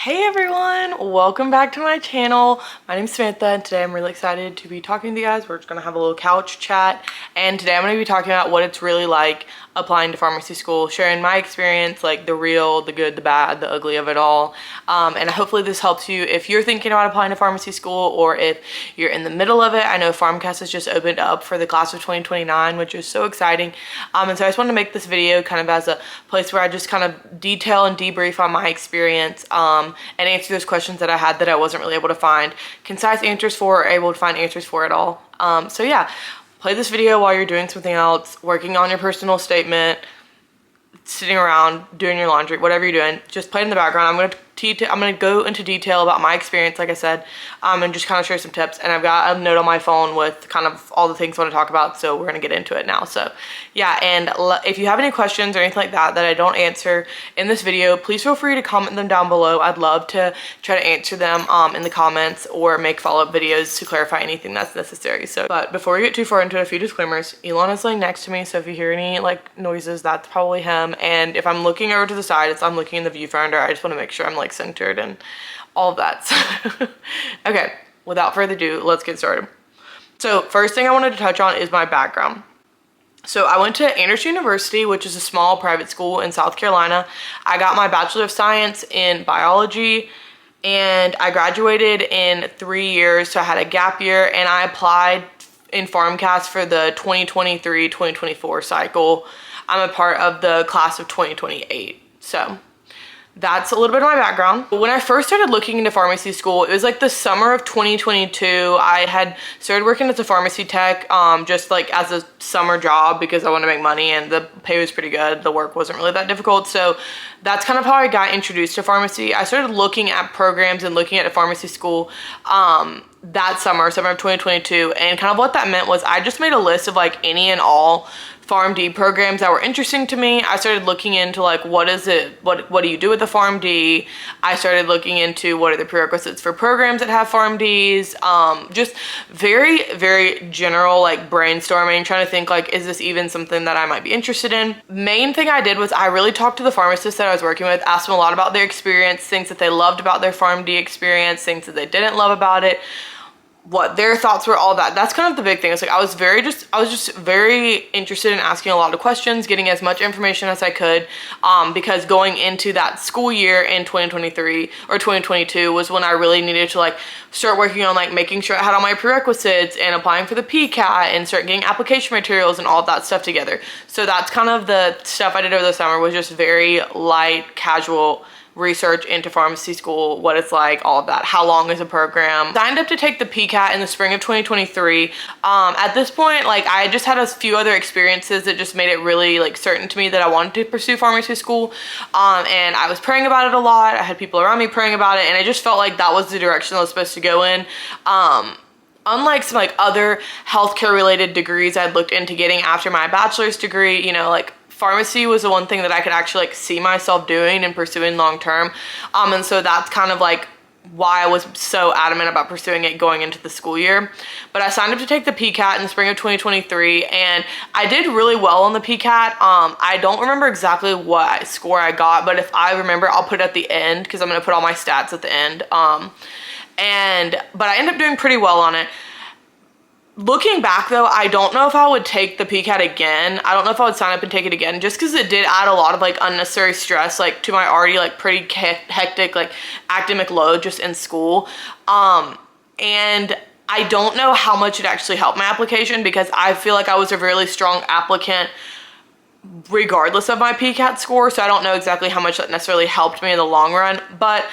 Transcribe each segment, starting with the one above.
Hey everyone, welcome back to my channel. My name's Samantha and today I'm really excited to be talking to you guys. We're just gonna have a little couch chat and today I'm gonna be talking about what it's really like applying to pharmacy school, sharing my experience, like the real, the good, the bad, the ugly of it all. And hopefully this helps you if you're thinking about applying to pharmacy school or if you're in the middle of it. I know PharmCast has just opened up for the class of 2029, which is so exciting. And so I just wanted to make this video kind of as a place where I just kind of detail and debrief on my experience and answer those questions that I had that I wasn't really able to find concise answers for or able to find answers for at all. So yeah, play this video while you're doing something else, working on your personal statement, sitting around, doing your laundry, whatever you're doing, just play it in the background. I'm gonna go into detail about my experience, like I said, and just kind of share some tips. And I've got a note on my phone with kind of all the things I want to talk about, so we're gonna get into it now. So yeah, and if you have any questions or anything like that that I don't answer in this video, please feel free to comment them down below. I'd love to try to answer them in the comments or make follow-up videos to clarify anything that's necessary. So, but before we get too far into it, a few disclaimers. Elon is laying next to me, so if you hear any like noises, that's probably him. And if I'm looking over to the side, I'm looking in the viewfinder. I just want to make sure I'm like centered and all of that. So okay, without further ado, let's get started. So first thing I wanted to touch on is my background. So I went to Anderson University, which is a small private school in South Carolina. I got my Bachelor of Science in biology and I graduated in 3 years. So I had a gap year and I applied in PharmCast for the 2023-2024 cycle. I'm a part of the class of 2028. So that's a little bit of my background. When I first started looking into pharmacy school, it was like the summer of 2022. I had started working as a pharmacy tech, just like as a summer job because I wanted to make money and the pay was pretty good. The work wasn't really that difficult. So that's kind of how I got introduced to pharmacy. I started looking at programs and looking at a pharmacy school that summer of 2022. And kind of what that meant was I just made a list of like any and all PharmD programs that were interesting to me. I started looking into like what do you do with the PharmD? I started looking into what are the prerequisites for programs that have PharmDs. Just very, very general like brainstorming, trying to think like, is this even something that I might be interested in? Main thing I did was I really talked to the pharmacists that I was working with, asked them a lot about their experience, things that they loved about their PharmD experience, things that they didn't love about it, what their thoughts were, all that. That's kind of the big thing. It's like I was just very interested in asking a lot of questions, getting as much information as I could, because going into that school year in 2023 or 2022 was when I really needed to like start working on like making sure I had all my prerequisites and applying for the PCAT and start getting application materials and all of that stuff together. So that's kind of the stuff I did over the summer, was just very light, casual research into pharmacy school, what it's like, all of that. How long is a program? Signed up to take the PCAT in the spring of 2023. At this point, like I just had a few other experiences that just made it really like certain to me that I wanted to pursue pharmacy school. And I was praying about it a lot. I had people around me praying about it and I just felt like that was the direction I was supposed to go in. Unlike some like other healthcare related degrees I'd looked into getting after my bachelor's degree, you know, like pharmacy was the one thing that I could actually like see myself doing and pursuing long term. And so that's kind of like why I was so adamant about pursuing it going into the school year. But I signed up to take the PCAT in the spring of 2023 and I did really well on the PCAT. I don't remember exactly what score I got, but if I remember, I'll put it at the end because I'm going to put all my stats at the end. But I ended up doing pretty well on it. Looking back though, I don't know if I would take the PCAT again. I don't know if I would sign up and take it again just because it did add a lot of like unnecessary stress like to my already like pretty hectic like academic load just in school. And I don't know how much it actually helped my application because I feel like I was a really strong applicant regardless of my PCAT score. So I don't know exactly how much that necessarily helped me in the long run, but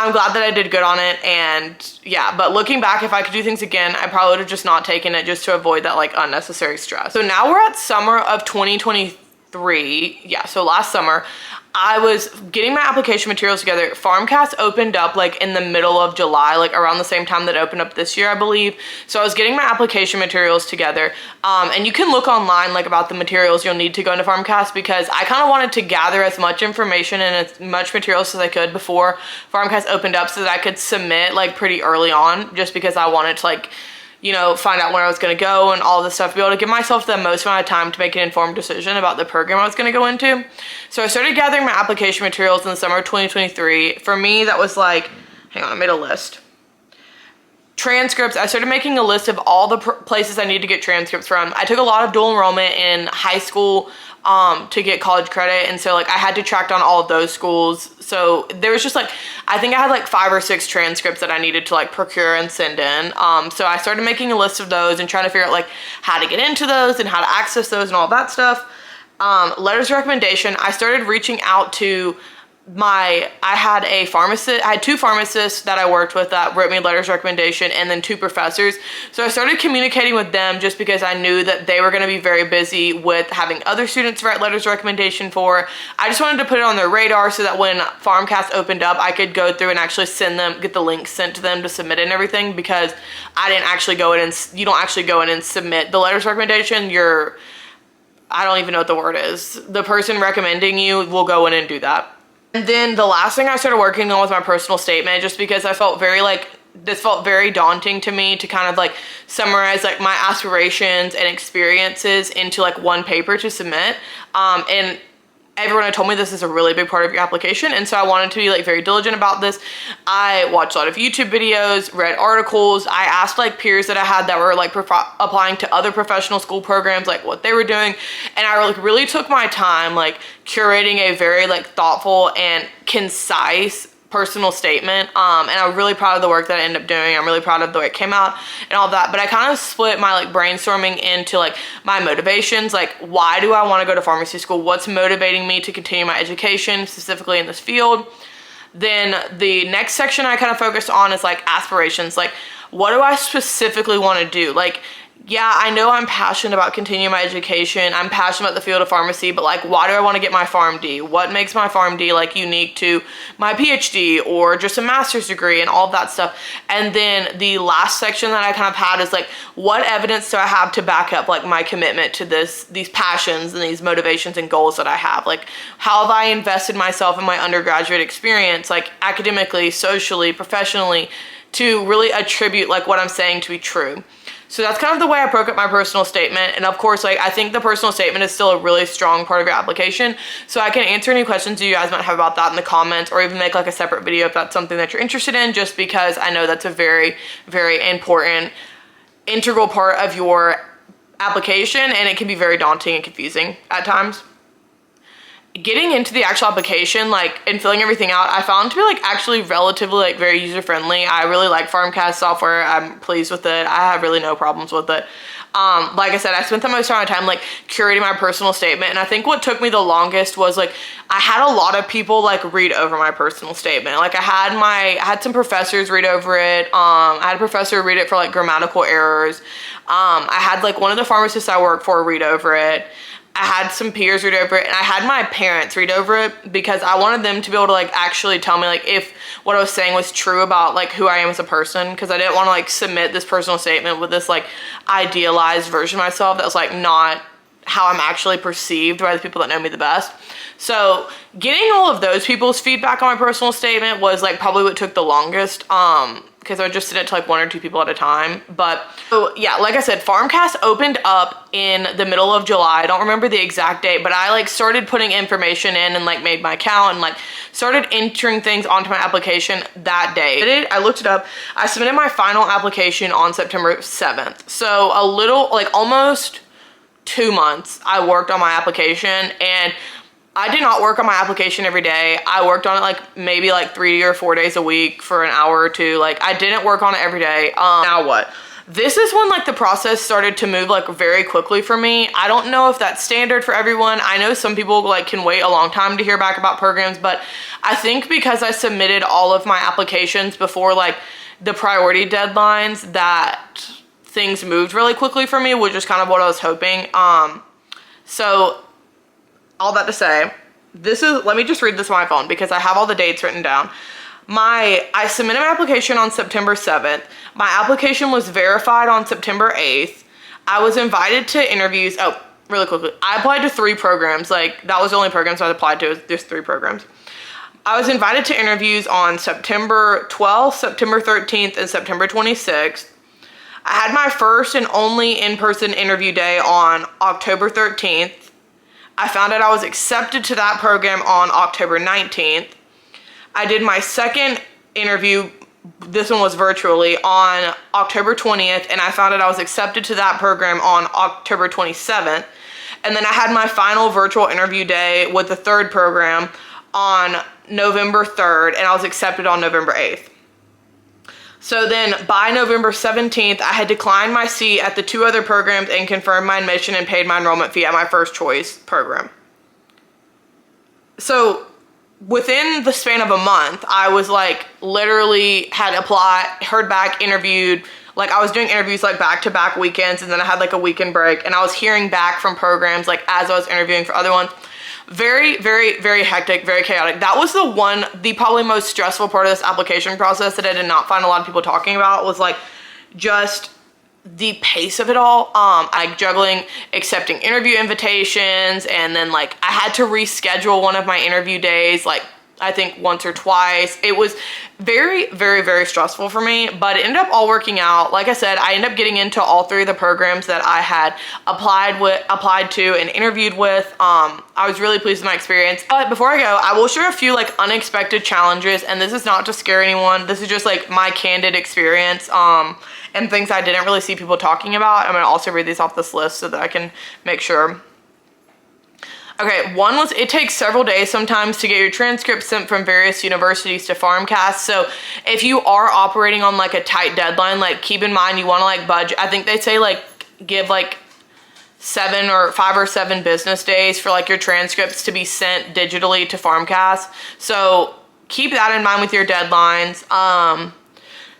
I'm glad that I did good on it. And yeah, but looking back, if I could do things again, I probably would have just not taken it just to avoid that like unnecessary stress. So now we're at summer of 2023. Yeah, so last summer, I was getting my application materials together. PharmCast opened up like in the middle of July, like around the same time that it opened up this year, I believe. So I was getting my application materials together. And you can look online like about the materials you'll need to go into PharmCast because I kind of wanted to gather as much information and as much materials as I could before PharmCast opened up so that I could submit like pretty early on just because I wanted to like you know, find out where I was going to go and all this stuff, be able to give myself the most amount of time to make an informed decision about the program I was going to go into. So I started gathering my application materials in the summer of 2023. For me, that was like, hang on, I made a list. Transcripts, I started making a list of all the places I need to get transcripts from. I took a lot of dual enrollment in high school to get college credit, and so like I had to track down all of those schools. So there was just like, I think I had like 5 or 6 transcripts that I needed to like procure and send in. So I started making a list of those and trying to figure out like how to get into those and how to access those and all that stuff. Letters of recommendation, I started reaching out to I had 2 pharmacists that I worked with that wrote me letters of recommendation, and then 2 professors. So I started communicating with them just because I knew that they were going to be very busy with having other students write letters of recommendation for. I just wanted to put it on their radar so that when PharmCast opened up, I could go through and actually get the link sent to them to submit and everything, because I didn't actually go in and, you don't actually go in and submit the letters of recommendation. I don't even know what the word is. The person recommending you will go in and do that. And then the last thing I started working on was my personal statement, just because I felt this felt very daunting to me to kind of like summarize like my aspirations and experiences into like one paper to submit. And everyone had told me this is a really big part of your application, and so I wanted to be like very diligent about this. I watched a lot of YouTube videos, read articles. I asked like peers that I had that were like applying to other professional school programs, like what they were doing, and I like really took my time like curating a very like thoughtful and concise personal statement. And I'm really proud of the work that I ended up doing. I'm really proud of the way it came out and all that. But I kind of split my like brainstorming into like my motivations, like why do I want to go to pharmacy school? What's motivating me to continue my education, specifically in this field? Then the next section I kind of focused on is like aspirations, like what do I specifically want to do? Like, yeah, I know I'm passionate about continuing my education. I'm passionate about the field of pharmacy, but like, why do I want to get my PharmD? What makes my PharmD like unique to my PhD or just a master's degree and all of that stuff? And then the last section that I kind of had is like, what evidence do I have to back up like my commitment to these passions and these motivations and goals that I have? Like, how have I invested myself in my undergraduate experience, like academically, socially, professionally, to really attribute like what I'm saying to be true? So that's kind of the way I broke up my personal statement. And of course, like I think the personal statement is still a really strong part of your application. So I can answer any questions you guys might have about that in the comments, or even make like a separate video if that's something that you're interested in, just because I know that's a very, very important, integral part of your application, and it can be very daunting and confusing at times. Getting into the actual application, like, and filling everything out, I found to be like actually relatively like very user friendly. I really like PharmCast software. I'm pleased with it. I have really no problems with it. Like I said, I spent the most amount of time like curating my personal statement, and I think what took me the longest was like I had a lot of people like read over my personal statement. Like I had some professors read over it. I had a professor read it for like grammatical errors. I had like one of the pharmacists I work for read over it. I had some peers read over it, and I had my parents read over it because I wanted them to be able to like actually tell me like if what I was saying was true about like who I am as a person, because I didn't want to like submit this personal statement with this like idealized version of myself that was like not how I'm actually perceived by the people that know me the best. So getting all of those people's feedback on my personal statement was like probably what took the longest, because I would just send it to like 1 or 2 people at a time. But so yeah, like I said, PharmCast opened up in the middle of July. I don't remember the exact date, but I like started putting information in and like made my account and like started entering things onto my application that day. I looked it up. I submitted my final application on September 7th. So a little, like almost 2 months I worked on my application, and I did not work on my application every day. I worked on it like maybe like 3 or 4 days a week for an hour or 2. Like I didn't work on it every day. Now what? This is when like the process started to move like very quickly for me. I don't know if that's standard for everyone. I know some people like can wait a long time to hear back about programs, but I think because I submitted all of my applications before like the priority deadlines, that things moved really quickly for me, which is kind of what I was hoping. So all that to say, let me just read this on my phone because I have all the dates written down. I submitted my application on September 7th. My application was verified on September 8th. I was invited to interviews. Oh, really quickly. I applied to 3 programs. Like that was the only programs I applied to. There's 3 programs. I was invited to interviews on September 12th, September 13th, and September 26th. I had my first and only in-person interview day on October 13th. I found out I was accepted to that program on October 19th. I did my second interview, this one was virtually, on October 20th, and I found out I was accepted to that program on October 27th. And then I had my final virtual interview day with the third program on November 3rd, and I was accepted on November 8th. So then by November 17th, I had declined my seat at the two other programs and confirmed my admission and paid my enrollment fee at my first choice program. So within the span of a month, I was like literally had applied, heard back, interviewed. Like I was doing interviews like back-to-back weekends, and then I had like a weekend break, and I was hearing back from programs like as I was interviewing for other ones. Very, very, very hectic, very chaotic. That was the probably most stressful part of this application process that I did not find a lot of people talking about, was like just the pace of it all. Like juggling accepting interview invitations, and then like I had to reschedule one of my interview days, like I think once or twice. It was very, very, very stressful for me, but it ended up all working out. Like I said, I ended up getting into all three of the programs that I had applied to and interviewed with. I was really pleased with my experience. But before I go, I will share a few like unexpected challenges, and this is not to scare anyone. This is just like my candid experience and things I didn't really see people talking about. I'm gonna also read these off this list so that I can make sure. Okay, one was it takes several days sometimes to get your transcripts sent from various universities to PharmCast. So if you are operating on like a tight deadline, like keep in mind you want to like budget. I think they say like give like 5 or 7 business days for like your transcripts to be sent digitally to PharmCast. So keep that in mind with your deadlines.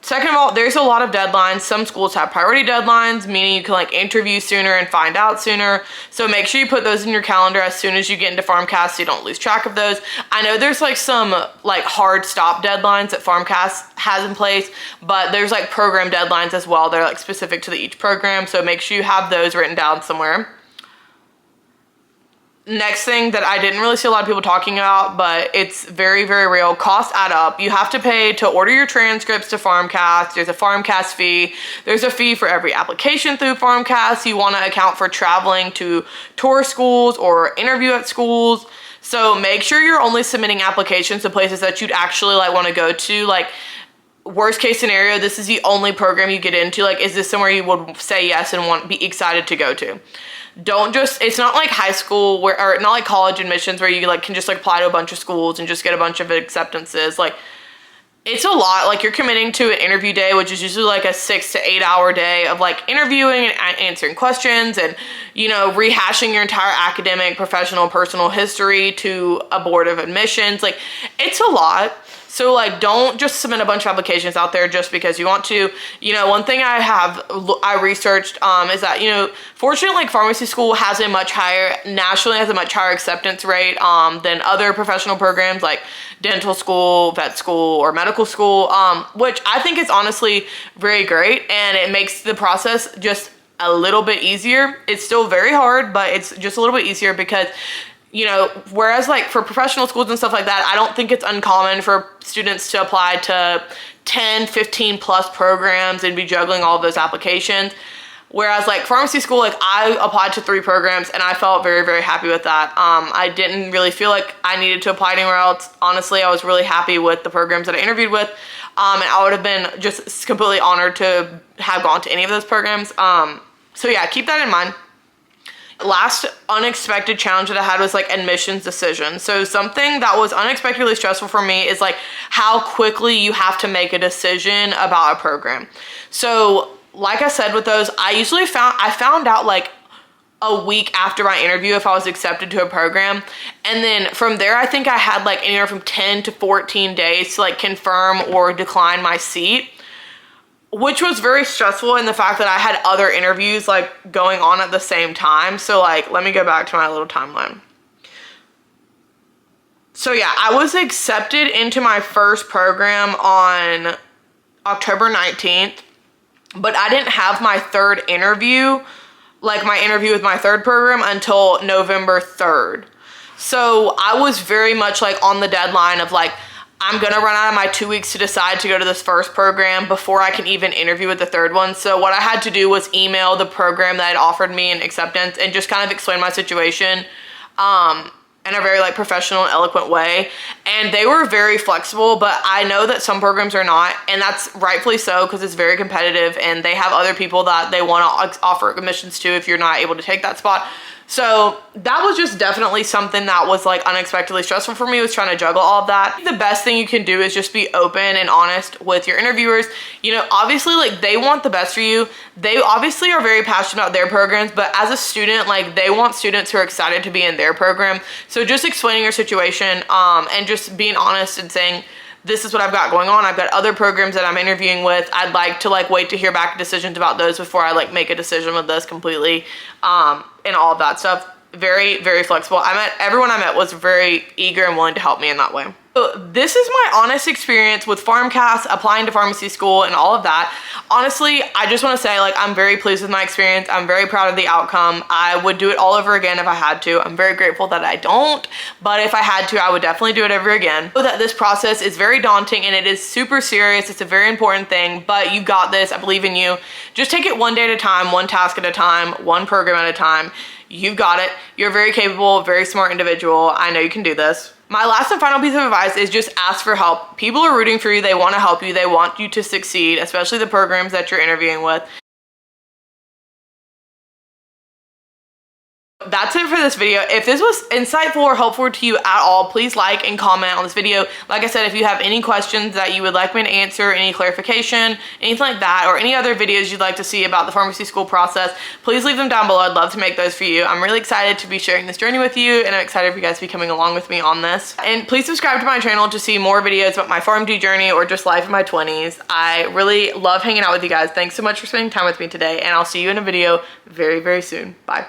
Second of all, there's a lot of deadlines. Some schools have priority deadlines, meaning you can like interview sooner and find out sooner. So make sure you put those in your calendar as soon as you get into PharmCast so you don't lose track of those. I know there's like some like hard stop deadlines that PharmCast has in place, but there's like program deadlines as well. They're like specific to each program. So make sure you have those written down somewhere. Next thing that I didn't really see a lot of people talking about, but it's very, very real. Costs add up. You have to pay to order your transcripts to PharmCast. There's a PharmCast fee. There's a fee for every application through PharmCast. You want to account for traveling to tour schools or interview at schools. So make sure you're only submitting applications to places that you'd actually like want to go to. Like worst case scenario, this is the only program you get into. Like, is this somewhere you would say yes and be excited to go to? Don't just, it's not like high school or not like college admissions where you like can just like apply to a bunch of schools and just get a bunch of acceptances. Like it's a lot. Like you're committing to an interview day, which is usually like a 6 to 8 hour day of like interviewing and answering questions and, you know, rehashing your entire academic, professional, personal history to a board of admissions. Like it's a lot. So like, don't just submit a bunch of applications out there just because you want to. You know, one thing I researched is that, you know, fortunately, like pharmacy school has a much higher, nationally has a much higher acceptance rate than other professional programs like dental school, vet school, or medical school, which I think is honestly very great. And it makes the process just a little bit easier. It's still very hard, but it's just a little bit easier because, you know, whereas like for professional schools and stuff like that, I don't think it's uncommon for students to apply to 10, 15 plus programs and be juggling all of those applications. Whereas like pharmacy school, like I applied to 3 programs and I felt very, very happy with that. I didn't really feel like I needed to apply anywhere else. Honestly, I was really happy with the programs that I interviewed with. And I would have been just completely honored to have gone to any of those programs. So yeah, keep that in mind. Last unexpected challenge that I had was like admissions decision. So something that was unexpectedly stressful for me is like how quickly you have to make a decision about a program. So like I said with those, I found out like a week after my interview if I was accepted to a program. And then from there, I think I had like anywhere from 10 to 14 days to like confirm or decline my seat, which was very stressful in the fact that I had other interviews like going on at the same time. So like, let me go back to my little timeline. So yeah, I was accepted into my first program on October 19th, but I didn't have my third interview, like my interview with my third program, until November 3rd. So I was very much like on the deadline of like, I'm gonna run out of my 2 weeks to decide to go to this first program before I can even interview with the third one. So what I had to do was email the program that had offered me an acceptance and just kind of explain my situation in a very like professional and eloquent way. And they were very flexible, but I know that some programs are not, and that's rightfully so because it's very competitive and they have other people that they want to offer admissions to if you're not able to take that spot. So that was just definitely something that was like unexpectedly stressful for me, was trying to juggle all of that. The best thing you can do is just be open and honest with your interviewers. You know, obviously like they want the best for you. They obviously are very passionate about their programs, but as a student, like they want students who are excited to be in their program. So just explaining your situation and just being honest and saying, this is what I've got going on. I've got other programs that I'm interviewing with. I'd like to like wait to hear back decisions about those before I like make a decision with this completely, and all of that stuff. Very, very flexible. Everyone I met was very eager and willing to help me in that way. So this is my honest experience with PharmCast, applying to pharmacy school and all of that. Honestly, I just want to say like I'm very pleased with my experience. I'm very proud of the outcome. I would do it all over again if I had to. I'm very grateful that I don't, but if I had to, I would definitely do it over again. So that this process is very daunting and it is super serious. It's a very important thing, but you got this. I believe in you. Just take it one day at a time, one task at a time, one program at a time. You've got it. You're a very capable, very smart individual. I know you can do this. My last and final piece of advice is just ask for help. People are rooting for you. They want to help you. They want you to succeed, especially the programs that you're interviewing with. That's it for this video. If this was insightful or helpful to you at all, please like and comment on this video. Like I said, if you have any questions that you would like me to answer, any clarification, anything like that, or any other videos you'd like to see about the pharmacy school process, please leave them down below. I'd love to make those for you. I'm really excited to be sharing this journey with you, and I'm excited for you guys to be coming along with me on this. And please subscribe to my channel to see more videos about my PharmD journey or just life in my 20s. I really love hanging out with you guys. Thanks so much for spending time with me today, and I'll see you in a video very, very soon. Bye.